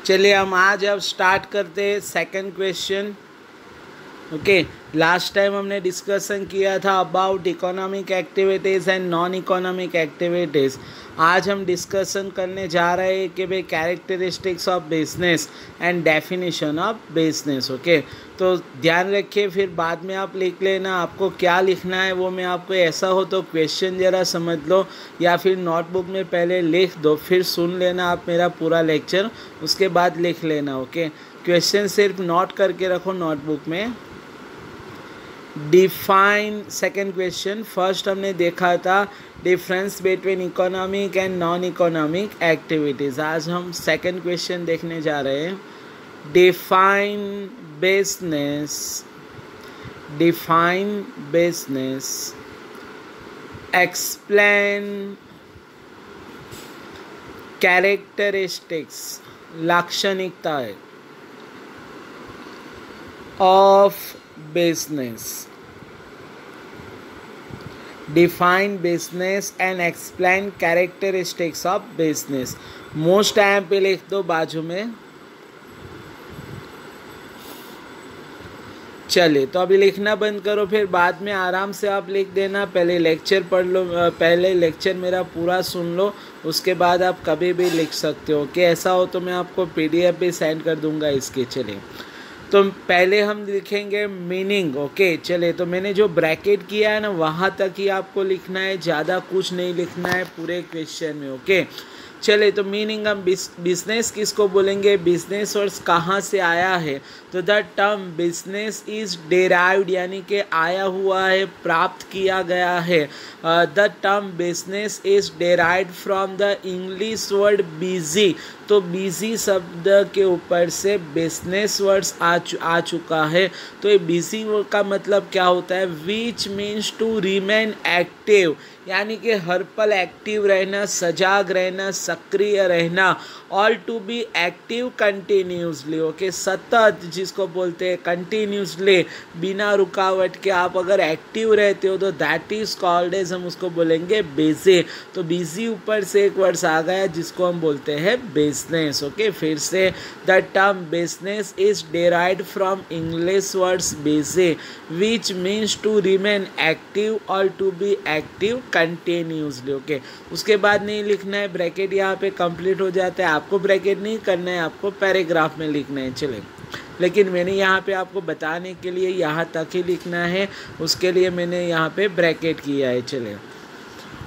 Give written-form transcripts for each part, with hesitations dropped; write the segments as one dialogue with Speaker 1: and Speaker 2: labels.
Speaker 1: चलिए हम आज अब स्टार्ट करते हैं second question. Okay, last time हमने डिस्कशन किया था about economic activities and non economic activities. आज हम डिस्कशन करने जा रहे हैं कि भाई characteristics of business and definition of business. Okay, तो ध्यान रखिए, फिर बाद में आप लिख लेना आपको क्या लिखना है वो मैं आपको, ऐसा हो तो क्वेश्चन ज़रा समझ लो या फिर नोटबुक में पहले लिख दो, फिर सुन लेना आप मेरा पूरा लेक्चर, उसके बाद लिख लेना। ओके, क्वेश्चन सिर्फ नोट करके रखो नोटबुक में। Define second question. फर्स्ट हमने देखा था difference between economic and non economic activities. आज हम सेकेंड क्वेश्चन देखने जा रहे हैं। Define business, define business, explain characteristics, लाक्षणिकताएं of business. Define business and explain characteristics of business. Most time पे लिख दो बाजू में। चलिए, तो अभी लिखना बंद करो, फिर बाद में आराम से आप लिख देना। पहले लेक्चर पढ़ लो, पहले लेक्चर मेरा पूरा सुन लो, उसके बाद आप कभी भी लिख सकते हो। कि ऐसा हो तो मैं आपको PDF भी सेंड कर दूंगा इसके। चलिए, तो पहले हम लिखेंगे मीनिंग। ओके, चलिए, तो मैंने जो ब्रैकेट किया है ना वहाँ तक ही आपको लिखना है, ज़्यादा कुछ नहीं लिखना है पूरे क्वेश्चन में। ओके, चलिए, तो मीनिंग हम बिजनेस किसको बोलेंगे, बिजनेस वर्ड कहाँ से आया है, तो the term business is derived, यानी कि आया हुआ है, प्राप्त किया गया है। The term business is derived from the English word busy, तो बिजी शब्द के ऊपर से बिजनेस वर्ड्स आ चुका है। तो ये बिजी का मतलब क्या होता है, which means to remain active, यानी कि हर पल एक्टिव रहना, सजाग रहना, सक्रिय रहना। All to be active continuously. Okay, सतत जिसको बोलते हैं कंटिन्यूसली, बिना रुकावट के आप अगर एक्टिव रहते हो तो दैट इज कॉल्ड एज, हम उसको बोलेंगे बिजी। तो बिजी ऊपर से एक वर्ड्स आ गया जिसको हम बोलते हैं बिजनेस। ओके, फिर से the term business is derived from English words busy which means to remain active और to be active continuously. Okay, उसके बाद नहीं लिखना है, ब्रैकेट यहाँ पे कंप्लीट हो जाता है। आपको ब्रैकेट नहीं करना है, आपको पैराग्राफ में लिखना है। चले, लेकिन मैंने यहाँ पे आपको बताने के लिए यहाँ तक ही लिखना है, उसके लिए मैंने यहाँ पे ब्रैकेट किया है। चले,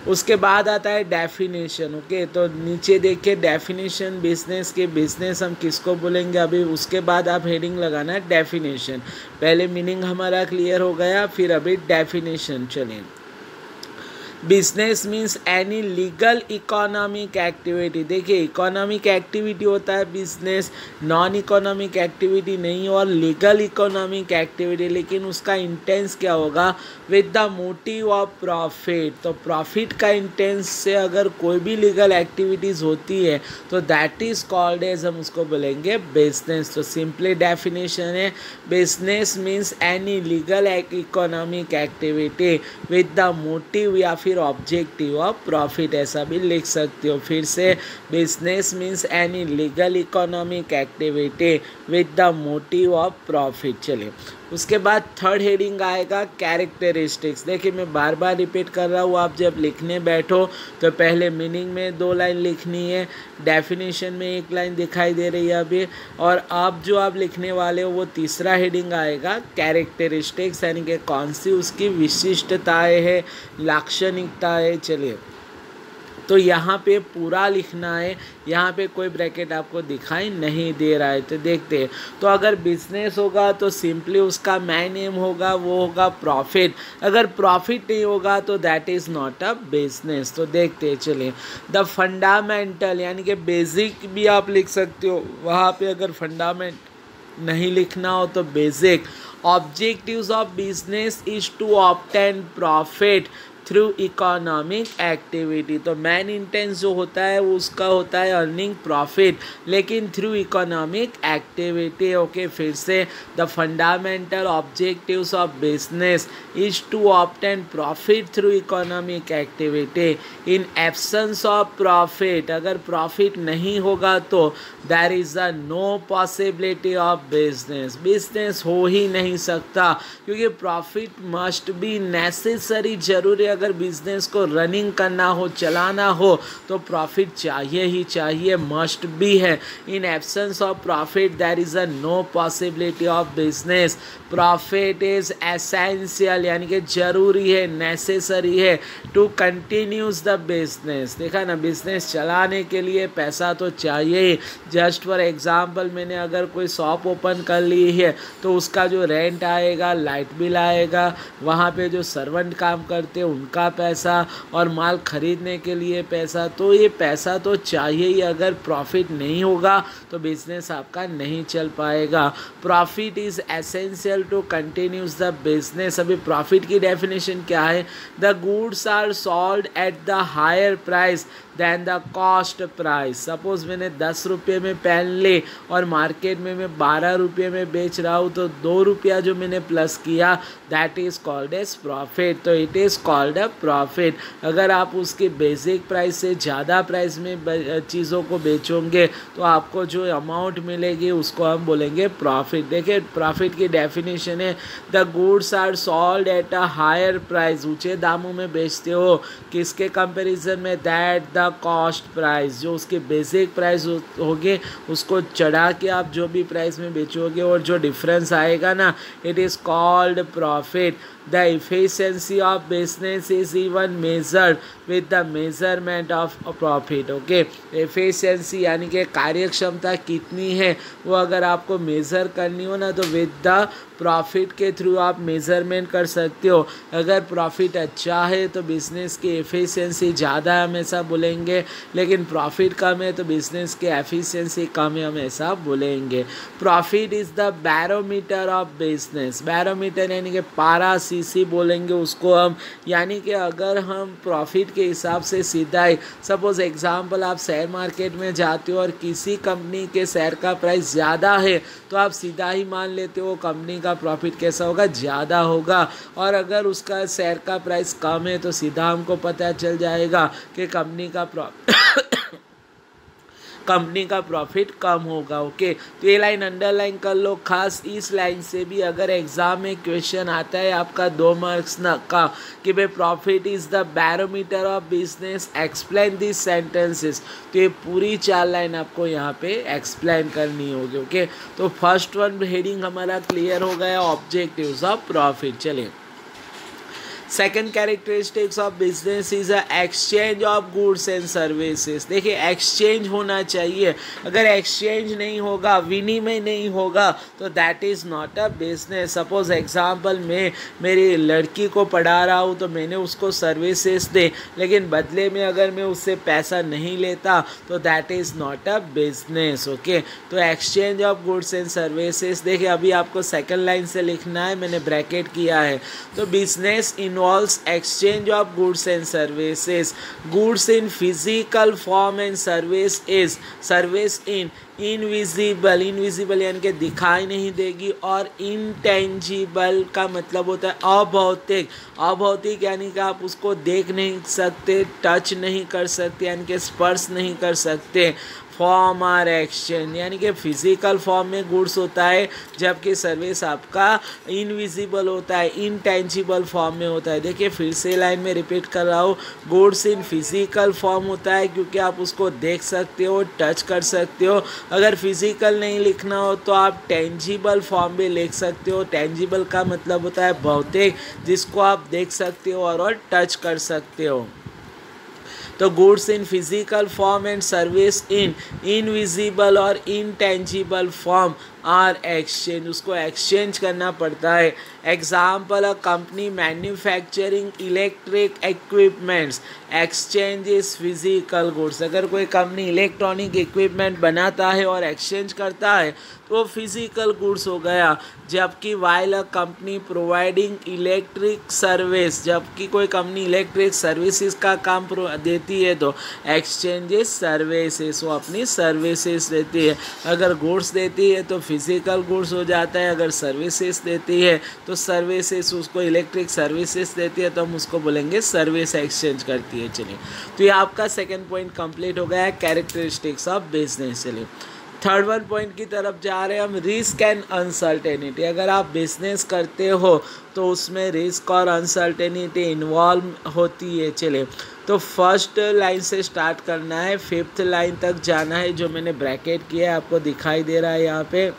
Speaker 1: उसके बाद आता है डेफिनेशन। ओके, तो नीचे देखिए डेफिनेशन बिजनेस के, बिजनेस हम किसको बोलेंगे अभी, उसके बाद आप हेडिंग लगाना है डेफिनेशन। पहले मीनिंग हमारा क्लियर हो गया, फिर अभी डेफिनेशन। चलिए, business means any legal economic activity. देखिए, इकोनॉमिक एक्टिविटी होता है बिजनेस, नॉन इकोनॉमिक एक्टिविटी नहीं, और लीगल इकोनॉमिक एक्टिविटी, लेकिन उसका इंटेंस क्या होगा, with the motive of profit. तो प्रॉफिट का इंटेंस से अगर कोई भी लीगल एक्टिविटीज़ होती है तो दैट इज कॉल्ड एज, हम उसको बोलेंगे बिजनेस। तो सिंपली डेफिनेशन है, business means any legal economic activity with the motive या फिर ऑब्जेक्टिव ऑफ प्रॉफिट, ऐसा भी लिख सकते हो। फिर से, business means any legal economic activity with the motive of profit. चलिए, उसके बाद थर्ड हेडिंग आएगा कैरेक्टरिस्टिक्स। देखिए, मैं बार बार रिपीट कर रहा हूँ, आप जब लिखने बैठो तो पहले मीनिंग में 2 लाइन लिखनी है, डेफिनेशन में 1 लाइन दिखाई दे रही है अभी, और अब जो आप लिखने वाले हो वो तीसरा हेडिंग आएगा कैरेक्टरिस्टिक्स, यानी कि कौन सी उसकी विशिष्टताएँ है, लाक्षणिकताएँ। चलिए, तो यहाँ पे पूरा लिखना है, यहाँ पे कोई ब्रैकेट आपको दिखाई नहीं दे रहा है। तो देखते हैं, तो अगर बिजनेस होगा तो सिंपली उसका मेन एम होगा, वो होगा प्रॉफिट। अगर प्रॉफिट नहीं होगा तो that is not a business. तो देखते हैं। चलिए, द फंडामेंटल, यानी कि बेसिक भी आप लिख सकते हो, वहाँ पे अगर फंडामेंट नहीं लिखना हो तो basic. Objectives of business is to obtain profit. Through economic activity. तो मेन इंटेंस जो होता है वो उसका होता है अर्निंग प्रॉफिट, लेकिन थ्रू इकोनॉमिक एक्टिविटी। ओके, फिर से the fundamental objectives of business is to obtain profit through economic activity. In absence of profit, अगर प्रॉफिट नहीं होगा तो there is a no possibility of business, business हो ही नहीं सकता, क्योंकि प्रॉफिट मस्ट बी नेसेसरी, जरूरी। अगर बिजनेस को रनिंग करना हो, चलाना हो तो प्रॉफिट चाहिए ही चाहिए, मस्ट बी है। In absence of profit there is a no possibility of business. Profit is essential, यानी कि जरूरी है, नेसेसरी है टू कंटिन्यूज द बिजनेस। देखा ना, बिजनेस चलाने के लिए पैसा तो चाहिए ही। जस्ट फॉर एग्जांपल, मैंने अगर कोई शॉप ओपन कर ली है तो उसका जो रेंट आएगा, लाइट बिल आएगा, वहाँ पे जो सर्वेंट काम करते हैं उनका पैसा, और माल खरीदने के लिए पैसा, तो ये पैसा तो चाहिए ही। अगर प्रॉफिट नहीं होगा तो बिजनेस आपका नहीं चल पाएगा। Profit is essential to continues the business. अभी प्रॉफिट की डेफिनेशन क्या है? The goods are sold at the higher price than the cost price. Suppose मैंने 10 रुपये में पेन ले और मार्केट में मैं 12 रुपये में बेच रहा हूँ, तो 2 रुपया जो मैंने प्लस किया, that is called as profit. तो it is called a profit. अगर आप उसकी बेसिक प्राइस से ज़्यादा प्राइस में चीज़ों को बेचोगे तो आपको जो अमाउंट मिलेगी उसको हम बोलेंगे प्रॉफिट। देखिए, प्रॉफिट की डेफिनेशन है the goods are sold at a higher price, ऊँचे दामों में बेचते हो, किसके कंपेरिजन में? दैट द कॉस्ट प्राइस, जो उसके बेसिक प्राइस होगे उसको चढ़ा के आप जो भी प्राइस में बेचोगे और जो डिफरेंस आएगा ना, it is called profit. The efficiency of business is even measured with the measurement of profit. Okay, efficiency यानी कि कार्यक्षमता कितनी है वो अगर आपको मेज़र करनी हो ना, तो विद द प्रॉफिट के थ्रू आप मेज़रमेंट कर सकते हो। अगर प्रॉफिट अच्छा है तो बिज़नेस की एफिशिएंसी ज़्यादा है, हम ऐसा बोलेंगे, लेकिन प्रॉफिट कम है तो बिज़नेस की एफिशिएंसी कम है, हम ऐसा बोलेंगे। Profit is the barometer of business. Barometer यानी कि पारा सीसी बोलेंगे उसको हम, यानी कि अगर हम प्रॉफिट के हिसाब से सीधा ही, सपोज एग्जांपल, आप शेयर मार्केट में जाते हो और किसी कंपनी के शेयर का प्राइस ज़्यादा है तो आप सीधा ही मान लेते हो कंपनी का प्रॉफिट कैसा होगा, ज़्यादा होगा। और अगर उसका शेयर का प्राइस कम है तो सीधा हमको पता चल जाएगा कि कंपनी का प्रॉफिट कम होगा। ओके, तो ये लाइन अंडरलाइन कर लो खास। इस लाइन से भी अगर एग्जाम में क्वेश्चन आता है आपका 2 मार्क्स ना का कि भाई profit is the barometer of business, explain this sentences, तो ये पूरी 4 लाइन आपको यहाँ पे एक्सप्लेन करनी होगी। ओके, तो फर्स्ट वन हेडिंग हमारा क्लियर हो गया, ऑब्जेक्टिव्स ऑफ प्रॉफिट। चलिए, second characteristics of business is a exchange of goods and services. देखिए, एक्सचेंज होना चाहिए। अगर एक्सचेंज नहीं होगा, विनिमय नहीं होगा, तो that is not a business. Suppose example, मैं मेरी लड़की को पढ़ा रहा हूँ तो मैंने उसको सर्विसेज दे, लेकिन बदले में अगर मैं उससे पैसा नहीं लेता तो that is not a business. Okay, तो exchange of goods and services. देखिए, अभी आपको सेकेंड लाइन से लिखना है, मैंने ब्रैकेट किया है। तो business involves exchange of goods and services. Goods in physical form and service in invisible. Invisible यानी कि दिखाई नहीं देगी, और इनटेंजिबल का मतलब होता है अभौतिक। अभौतिक यानी कि आप उसको देख नहीं सकते, टच नहीं कर सकते, यानी कि स्पर्श नहीं कर सकते। फॉर्म आर एक्सचेंज यानी कि फिजिकल फॉर्म में गुड्स होता है, जबकि सर्विस आपका इनविजिबल होता है, इनटेंजिबल फॉर्म में होता है। देखिए, फिर से लाइन में रिपीट कर रहा हूँ, गुड्स इन फिजिकल फॉर्म होता है क्योंकि आप उसको देख सकते हो, टच कर सकते हो। अगर फिजिकल नहीं लिखना हो तो आप टेंजिबल फॉर्म भी लिख सकते हो। टेंजिबल का मतलब होता है भौतिक, जिसको आप देख सकते हो और टच कर सकते हो। तो goods in physical form and service in invisible और इनटेंजिबल फॉर्म और एक्सचेंज, उसको एक्सचेंज करना पड़ता है। Example, a company manufacturing electric equipments exchanges physical goods. अगर कोई कंपनी इलेक्ट्रॉनिक इक्विपमेंट बनाता है और एक्सचेंज करता है तो फिजिकल गुड्स हो गया। जबकि while a company providing electric service, जबकि कोई कंपनी इलेक्ट्रिक सर्विसेज का काम देती है तो एक्सचेंजेस सर्विसेज, वो अपनी सर्विसेज देती है। अगर गुड्स देती है तो फिजिकल गुड्स हो जाता है, अगर सर्विसेज देती है तो सर्विसेज, उसको इलेक्ट्रिक सर्विसेज देती है तो हम उसको बोलेंगे सर्विस एक्सचेंज करती है। चलिए, तो ये आपका सेकंड पॉइंट कंप्लीट हो गया है, कैरेक्टरिस्टिक्स ऑफ बिजनेस। चलिए थर्ड वन पॉइंट की तरफ जा रहे हैं हम, रिस्क एंड अनसर्टेनिटी। अगर आप बिजनेस करते हो तो उसमें रिस्क और अनसर्टेनिटी इन्वॉल्व होती है। चलिए, तो फर्स्ट लाइन से स्टार्ट करना है, फिफ्थ लाइन तक जाना है, जो मैंने ब्रैकेट किया है आपको दिखाई दे रहा है यहाँ पे।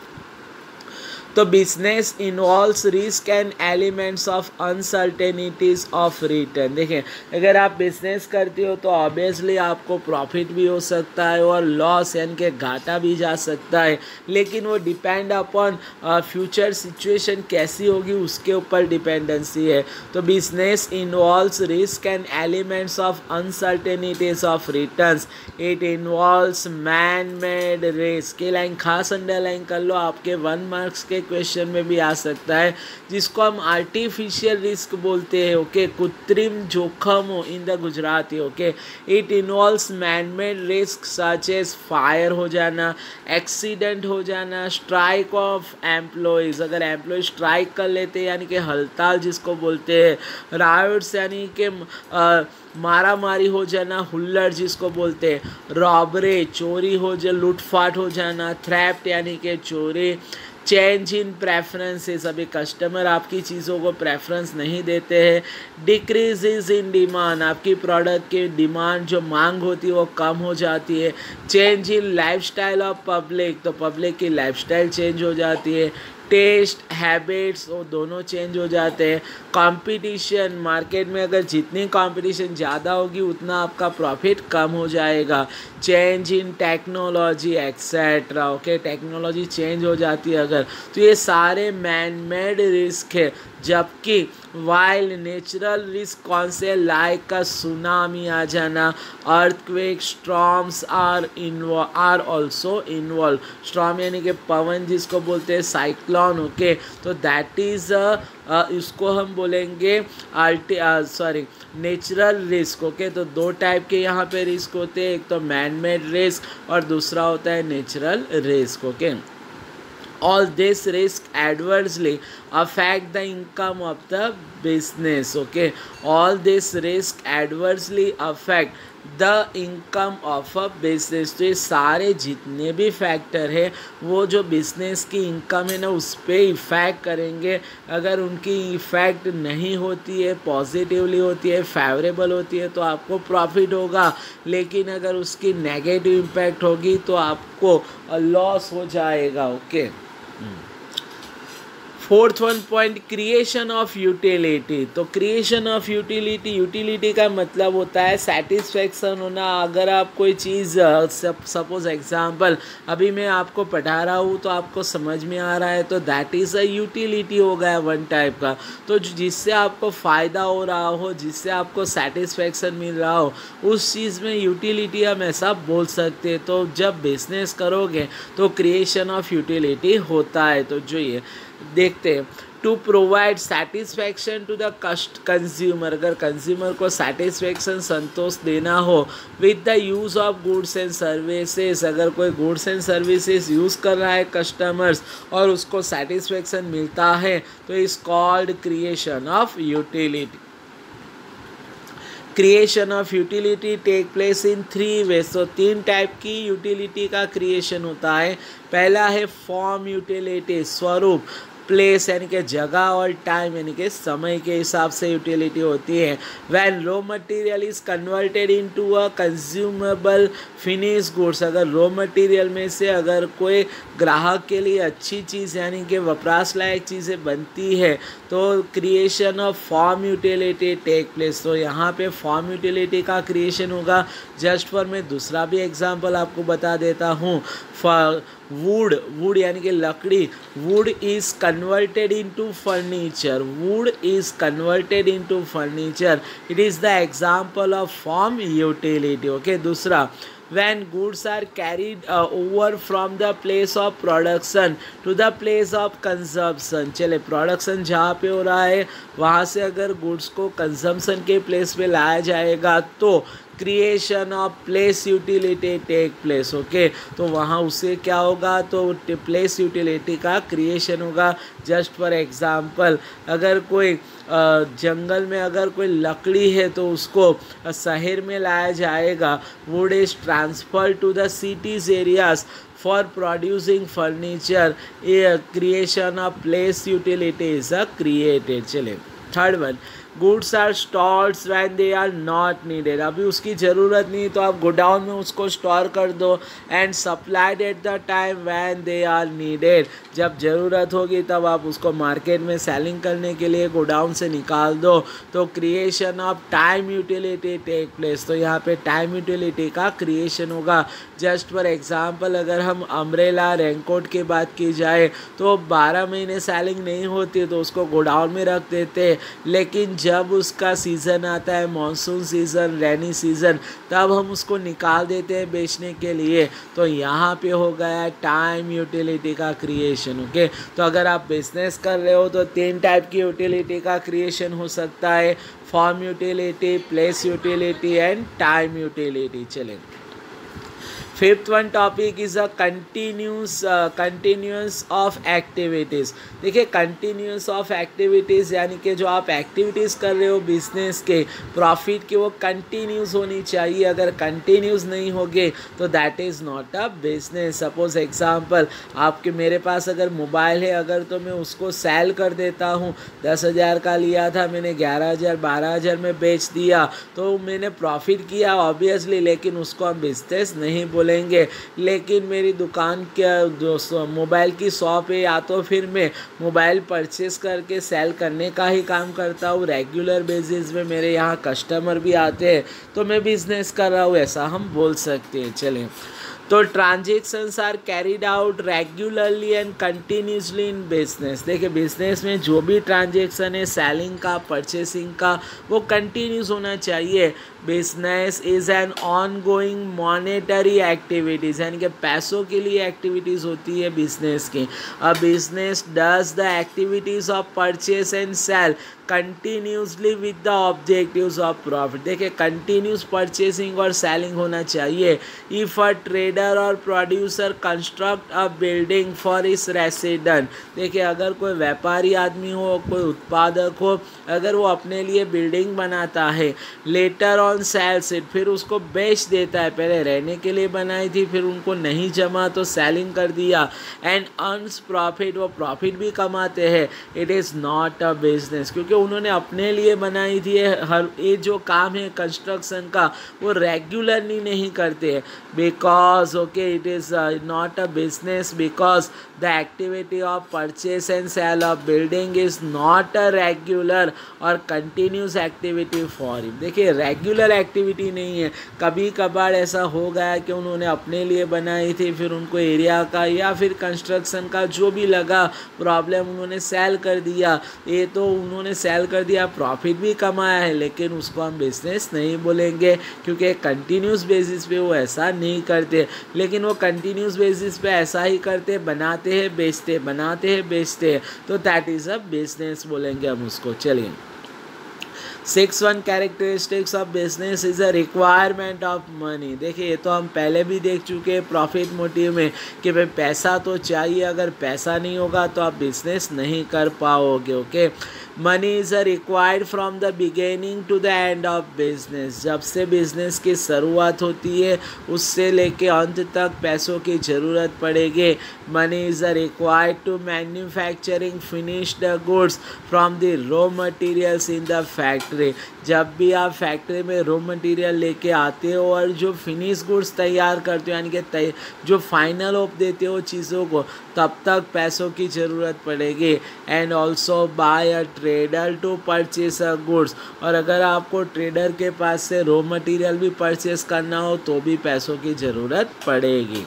Speaker 1: तो business involves risk and elements of uncertainties of return. देखें, अगर आप बिजनेस करते हो तो ऑब्वियसली आपको प्रॉफिट भी हो सकता है और लॉस यानी कि घाटा भी जा सकता है, लेकिन वो डिपेंड अपॉन फ्यूचर सिचुएशन कैसी होगी उसके ऊपर डिपेंडेंसी है। तो business involves risk and elements of uncertainties of returns. It involves man made risk. ये लाइन खास अंडरलाइन कर लो, आपके 1 मार्क्स के क्वेश्चन में भी आ सकता है, जिसको हम आर्टिफिशियल रिस्क बोलते हैं। ओके, कृत्रिम जोखम हो in the Gujarati. Okay, it involves man made risk such as fire हो जाना, एक्सीडेंट हो जाना, स्ट्राइक ऑफ एम्प्लॉयज़, अगर एम्प्लॉय स्ट्राइक कर लेते हैं यानी कि हड़ताल जिसको बोलते हैं, राइट्स यानी कि मारा मारी हो जाना, हुल्लड़ जिसको बोलते हैं, रॉबरी चोरी हो जाए, लूटफाट हो जाना, थ्रेफ्ट यानी कि चोरी, चेंज इन प्रेफरेंसेस, अभी कस्टमर आपकी चीज़ों को प्रेफरेंस नहीं देते हैं, डिक्रीज इज इन डिमांड, आपकी प्रोडक्ट की डिमांड जो मांग होती है वो कम हो जाती है, change in lifestyle of public, तो पब्लिक की लाइफस्टाइल चेंज हो जाती है, टेस्ट हैबिट्स वो दोनों चेंज हो जाते हैं, कंपटीशन, मार्केट में अगर जितनी कंपटीशन ज़्यादा होगी उतना आपका प्रॉफिट कम हो जाएगा, change in technology etcetera. Okay, technology change हो जाती है अगर, तो ये सारे मैन मेड रिस्क है। जबकि वाइल नेचुरल रिस्क कौन से, लाइक का सुनामी आ जाना, earthquake, storms are also involve. Storm यानी कि पवन जिसको बोलते हैं, साइक्लोन। ओके, तो दैट इज़ इसको हम बोलेंगे नेचुरल रिस्क। ओके, तो 2 टाइप के यहाँ पे रिस्क होते हैं, एक तो मैन मेड रिस्क और दूसरा होता है natural risk. Okay, all this risk adversely affect the income of the business. Okay, all this risk adversely affect the income of a business। तो ये सारे जितने भी फैक्टर है वो जो बिजनेस की इनकम है ना उस पर इफ़ेक्ट करेंगे। अगर उनकी इफ़ेक्ट नहीं होती है, पॉजिटिवली होती है, फेवरेबल होती है तो आपको प्रॉफिट होगा, लेकिन अगर उसकी नेगेटिव इम्पैक्ट होगी तो आपको लॉस हो जाएगा। Okay, fourth one point, creation of utility. तो क्रिएशन ऑफ यूटिलिटी, यूटिलिटी का मतलब होता है सेटिस्फेक्शन होना। अगर आप कोई चीज़, सपोज एग्जांपल अभी मैं आपको पढ़ा रहा हूँ तो आपको समझ में आ रहा है तो दैट इज़ अ यूटिलिटी हो गया वन टाइप का। तो जिससे आपको फ़ायदा हो रहा हो, जिससे आपको सेटिस्फेक्शन मिल रहा हो, उस चीज़ में यूटिलिटी हम ऐसा बोल सकते हैं। तो जब बिजनेस करोगे तो क्रिएशन ऑफ यूटिलिटी होता है। तो जो ये देखते हैं, to provide satisfaction to the consumer, अगर कंज्यूमर को सेटिस्फैक्शन, संतोष देना हो with the use of goods and services, अगर कोई गुड्स एंड सर्विसेज यूज़ कर रहा है कस्टमर्स और उसको सेटिस्फैक्शन मिलता है तो is called creation of utility. Creation of utility take place in 3 ways. तो 3 टाइप की यूटिलिटी का क्रिएशन होता है। पहला है फॉर्म यूटिलिटी, स्वरूप, प्लेस यानी कि जगह और टाइम यानी कि समय के हिसाब से यूटिलिटी होती है। When raw material is converted into a consumable finish goods, अगर रॉ मटेरियल में से अगर कोई ग्राहक के लिए अच्छी चीज़ यानी कि वपराश लायक चीज़ें बनती है तो creation of form utility take place. तो यहाँ पे फॉर्म यूटिलिटी का क्रिएशन होगा। जस्ट फॉर मैं दूसरा भी एग्जांपल आपको बता देता हूँ। वुड यानी कि लकड़ी, would is converted into furniture, would is converted into furniture, it is the example of form utility. Okay, दूसरा when goods are carried over from the place of production to the place of consumption। चले production जहाँ पे हो रहा है वहाँ से अगर गुड्स को कंजम्पशन के प्लेस पे लाया जाएगा तो creation of place utility take place. Okay, तो वहाँ उससे क्या होगा, तो प्लेस यूटिलिटी का क्रिएशन होगा। जस्ट फॉर एग्जांपल, अगर कोई जंगल में अगर कोई लकड़ी है तो उसको शहर में लाया जाएगा। Wood is transfer to the cities areas for producing furniture, creation of place utility is created. चले third one, goods are stored when they are not needed. अभी उसकी ज़रूरत नहीं तो आप गोडाउन में उसको स्टोर कर दो। And supplied at the time when they are needed, जब ज़रूरत होगी तब आप उसको मार्केट में सेलिंग करने के लिए गोडाउन से निकाल दो। तो creation of time utility take place. तो यहाँ पे टाइम यूटिलिटी का क्रिएशन होगा। जस्ट फॉर एग्जांपल, अगर हम अम्ब्रेला रेनकोट की बात की जाए तो 12 महीने सेलिंग नहीं होती तो उसको गोडाउन में रख देते, लेकिन जब उसका सीज़न आता है, मानसून सीज़न, रेनी सीज़न, तब हम उसको निकाल देते हैं बेचने के लिए। तो यहाँ पे हो गया टाइम यूटिलिटी का क्रिएशन। ओके, तो अगर आप बिजनेस कर रहे हो तो 3 टाइप की यूटिलिटी का क्रिएशन हो सकता है, form utility, place utility and time utility. चलें, fifth one topic is a continuous of activities. देखिए, कंटिन्यूस ऑफ एक्टिविटीज़ यानी कि जो आप एक्टिविटीज़ कर रहे हो बिजनेस के प्रॉफिट की, वो कंटिन्यूस होनी चाहिए। अगर कंटिन्यूस नहीं होगे तो that is not a business. Suppose example, आपके मेरे पास अगर मोबाइल है, अगर तो मैं उसको सेल कर देता हूँ, 10,000 का लिया था मैंने, 11,000 12,000 में बेच दिया तो मैंने प्रॉफिट किया ऑब्वियसली, लेकिन उसको हम बिजनेस नहीं बोलेंगे। लेकिन मेरी दुकान क्या मोबाइल की शॉप है, या तो फिर मैं मोबाइल परचेस करके सेल करने का ही काम करता हूँ, रेगुलर बेसिस में मेरे यहाँ कस्टमर भी आते हैं तो मैं बिजनेस कर रहा हूँ, ऐसा हम बोल सकते हैं। चलें, तो transactions are carried out regularly and continuously in business. देखिए, बिजनेस में जो भी ट्रांजेक्शन है सेलिंग का, परचेसिंग का, वो कंटिन्यूस होना चाहिए। Business is an on going monetary activities, यानी कि पैसों के लिए एक्टिविटीज़ होती है बिजनेस की। A business does the activities of purchase and sale continuously with the objectives of profit. देखिए, कंटिन्यूस परचेसिंग और सेलिंग होना चाहिए। इफ़ अ ट्रेडर और producer construct a building for his resident, देखिए अगर कोई व्यापारी आदमी हो, कोई उत्पादक हो, अगर वो अपने लिए बिल्डिंग बनाता है, लेटर ऑन सेल्स इट, फिर उसको बेच देता है, पहले रहने के लिए बनाई थी फिर उनको नहीं जमा तो सेलिंग कर दिया, एंड अर्न्स प्रॉफिट, वो प्रॉफिट भी कमाते हैं, it is not a business, क्योंकि उन्होंने अपने लिए बनाई थी। हर ये जो काम है कंस्ट्रक्शन का वो रेगुलरली नहीं करते हैं, because okay it is not a business, because the activity of purchase and sale of building is not a regular और कंटिन्यूस एक्टिविटी फॉर हिम। देखिए, रेगुलर एक्टिविटी नहीं है, कभी कभार ऐसा हो गया कि उन्होंने अपने लिए बनाई थी, फिर उनको एरिया का या फिर कंस्ट्रक्शन का जो भी लगा प्रॉब्लम उन्होंने सेल कर दिया। ये तो उन्होंने सेल कर दिया, प्रॉफिट भी कमाया है, लेकिन उसको हम बिजनेस नहीं बोलेंगे क्योंकि कंटिन्यूस बेसिस पे वो ऐसा नहीं करते। लेकिन वो कंटिन्यूस बेसिस पे ऐसा ही करते, बनाते हैं बेचते, बनाते हैं बेचते, तो दैट इज़ अ बिजनेस बोलेंगे हम उसको। चलिए, 6 characteristics of business is a requirement of money. देखिए, ये तो हम पहले भी देख चुके हैं प्रॉफिट मोटिव में कि भाई पैसा तो चाहिए, अगर पैसा नहीं होगा तो आप बिजनेस नहीं कर पाओगे। Okay, money is required from the beginning to the end of business. जब से बिजनेस की शुरुआत होती है उससे लेके अंत तक पैसों की ज़रूरत पड़ेगी। Money is required to manufacturing finished goods from the raw materials in the factory. जब भी आप फैक्ट्री में रॉ मटेरियल लेके आते हो और जो फिनिश गुड्स तैयार करते हो, यानी कि जो फाइनल ऑफ देते हो चीज़ों को, तब तक पैसों की ज़रूरत पड़ेगी। And also by a trader to purchase a goods. और अगर आपको ट्रेडर के पास से रॉ मटेरियल भी परचेस करना हो तो भी पैसों की ज़रूरत पड़ेगी।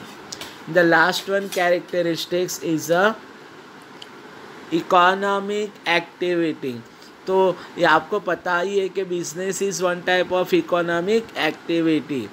Speaker 1: The last one characteristics is a economic activity. तो ये आपको पता ही है कि business is one type of economic activity.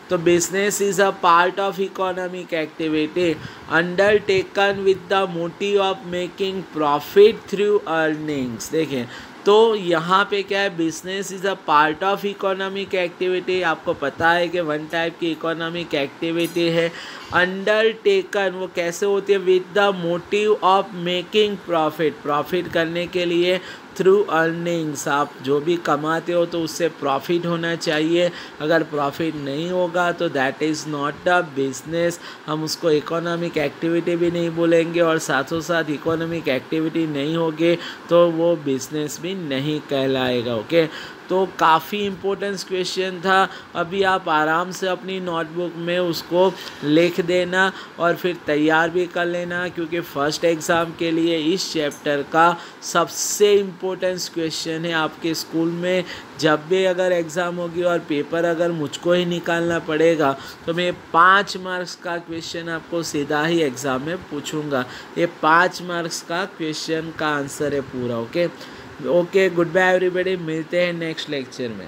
Speaker 1: तो business is a part of economic activity undertaken with the motive of making profit through earnings. देखिए तो यहाँ पे क्या है, business is a part of economic activity. आपको पता है कि वन टाइप की इकोनॉमिक एक्टिविटी है। अंडरटेकन वो कैसे होती है, with the motive of making profit करने के लिए थ्रू अर्निंग्स। आप जो भी कमाते हो तो उससे प्रॉफिट होना चाहिए। अगर प्रॉफिट नहीं होगा तो that is not a business. हम उसको इकोनॉमिक एक्टिविटी भी नहीं बोलेंगे और साथों साथ इकोनॉमिक एक्टिविटी नहीं होगी तो वो बिजनेस भी नहीं कहलाएगा। ओके, तो काफ़ी इम्पोर्टेंट क्वेश्चन था। अभी आप आराम से अपनी नोटबुक में उसको लिख देना और फिर तैयार भी कर लेना, क्योंकि फर्स्ट एग्ज़ाम के लिए इस चैप्टर का सबसे इम्पोर्टेंट क्वेश्चन है। आपके स्कूल में जब भी अगर एग्ज़ाम होगी और पेपर अगर मुझको ही निकालना पड़ेगा तो मैं 5 मार्क्स का क्वेश्चन आपको सीधा ही एग्ज़ाम में पूछूंगा। ये 5 मार्क्स का क्वेश्चन का आंसर है पूरा। ओके, गुड बाय एवरीबॉडी, मिलते हैं नेक्स्ट लेक्चर में।